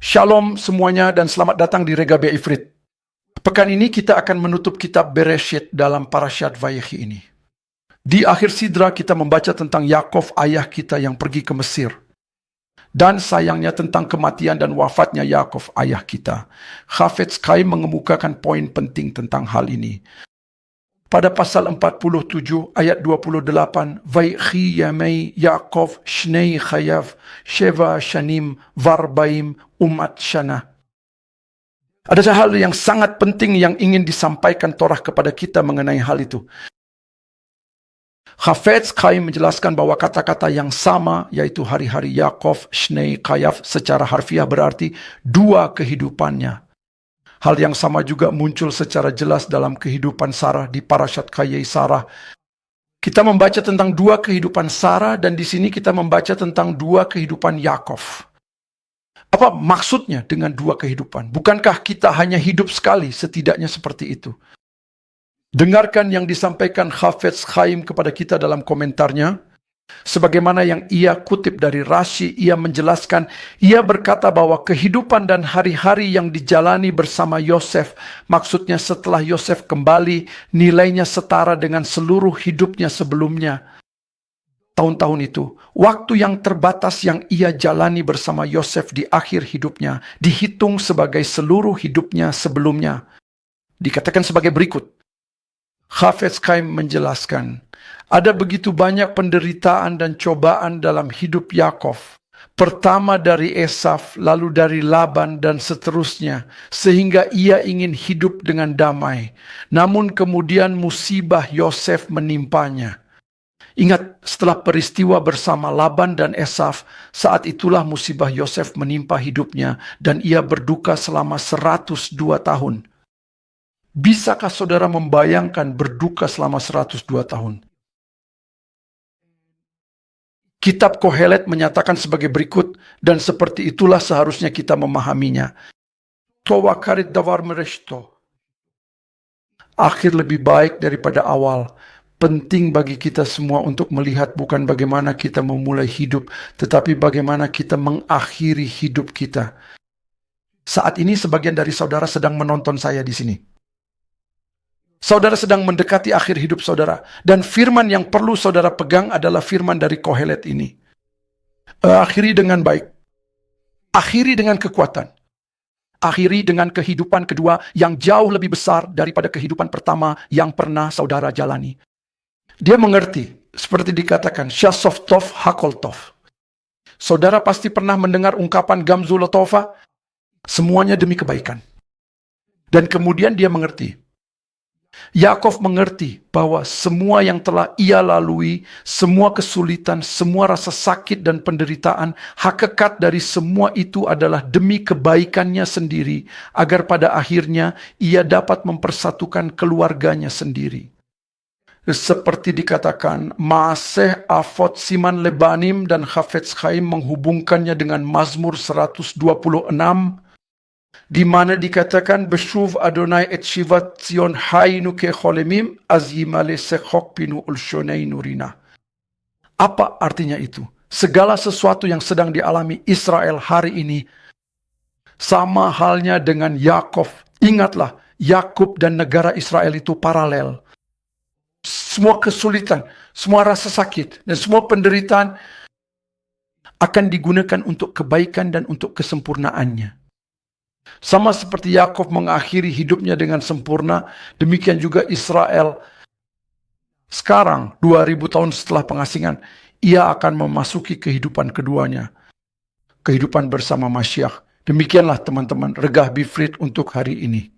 Shalom semuanya dan selamat datang di Rega Bia Ifrit. Pekan ini kita akan menutup kitab Bereshit dalam Parashat Vayechi ini. Di akhir sidra kita membaca tentang Yakov ayah kita yang pergi ke Mesir. Dan sayangnya tentang kematian dan wafatnya Yakov ayah kita. Chafetz Chaim mengemukakan poin penting tentang hal ini. Pada pasal 47 ayat 28, Vayechi yamei Yakov shnei chayav sheva shanim varbaim umat shana. Ada hal yang sangat penting yang ingin disampaikan Torah kepada kita mengenai hal itu. Chafetz Chaim menjelaskan bahwa kata-kata yang sama, yaitu hari-hari Yakov shnei chayav, secara harfiah berarti dua kehidupannya. Hal yang sama juga muncul secara jelas dalam kehidupan Sarah di Parashat Chayei Sarah. Kita membaca tentang dua kehidupan Sarah dan di sini kita membaca tentang dua kehidupan Yakov. Apa maksudnya dengan dua kehidupan? Bukankah kita hanya hidup sekali? Setidaknya seperti itu. Dengarkan yang disampaikan Chafetz Chaim kepada kita dalam komentarnya. Sebagaimana yang ia kutip dari Rashi, ia menjelaskan, ia berkata bahwa kehidupan dan hari-hari yang dijalani bersama Yosef, maksudnya setelah Yosef kembali, nilainya setara dengan seluruh hidupnya sebelumnya. Tahun-tahun itu, waktu yang terbatas yang ia jalani bersama Yosef di akhir hidupnya, dihitung sebagai seluruh hidupnya sebelumnya. Dikatakan sebagai berikut. Chafetz Chaim menjelaskan, ada begitu banyak penderitaan dan cobaan dalam hidup Yakov. Pertama dari Esaf, lalu dari Laban dan seterusnya, sehingga ia ingin hidup dengan damai. Namun kemudian musibah Yosef menimpanya. Ingat, setelah peristiwa bersama Laban dan Esaf, saat itulah musibah Yosef menimpa hidupnya dan ia berduka selama 102 tahun. Bisakah saudara membayangkan berduka selama 102 tahun? Kitab Kohelet menyatakan sebagai berikut, dan seperti itulah seharusnya kita memahaminya. Towakarit davar mereshto. Akhir lebih baik daripada awal. Penting bagi kita semua untuk melihat bukan bagaimana kita memulai hidup, tetapi bagaimana kita mengakhiri hidup kita. Saat ini sebagian dari saudara sedang menonton saya di sini. Saudara sedang mendekati akhir hidup saudara. Dan firman yang perlu saudara pegang adalah firman dari Kohelet ini. Akhiri dengan baik. Akhiri dengan kekuatan. Akhiri dengan kehidupan kedua yang jauh lebih besar daripada kehidupan pertama yang pernah saudara jalani. Dia mengerti, seperti dikatakan, Shasov Tov Hakol Tov. Saudara pasti pernah mendengar ungkapan Gamzu Lotova, semuanya demi kebaikan. Dan kemudian dia mengerti. Yakov mengerti bahwa semua yang telah ia lalui, semua kesulitan, semua rasa sakit dan penderitaan, hakikat dari semua itu adalah demi kebaikannya sendiri, agar pada akhirnya ia dapat mempersatukan keluarganya sendiri. Seperti dikatakan, Maaseh Avot Siman Lebanim, dan Chafetz Chaim menghubungkannya dengan Mazmur 126, di mana dikatakan Beshuv Adonai et Shivat Zion Hainu kecholemim az yimale sechok pinu ulshonei nurina. Apa artinya itu? Segala sesuatu yang sedang dialami Israel hari ini sama halnya dengan Yakov. Ingatlah, Yakub dan negara Israel itu paralel. Semua kesulitan, semua rasa sakit, dan semua penderitaan akan digunakan untuk kebaikan dan untuk kesempurnaannya. Sama seperti Yakov mengakhiri hidupnya dengan sempurna, demikian juga Israel sekarang 2000 tahun setelah pengasingan, ia akan memasuki kehidupan keduanya, kehidupan bersama Mashiach. Demikianlah teman-teman Regah Bifrit untuk hari ini.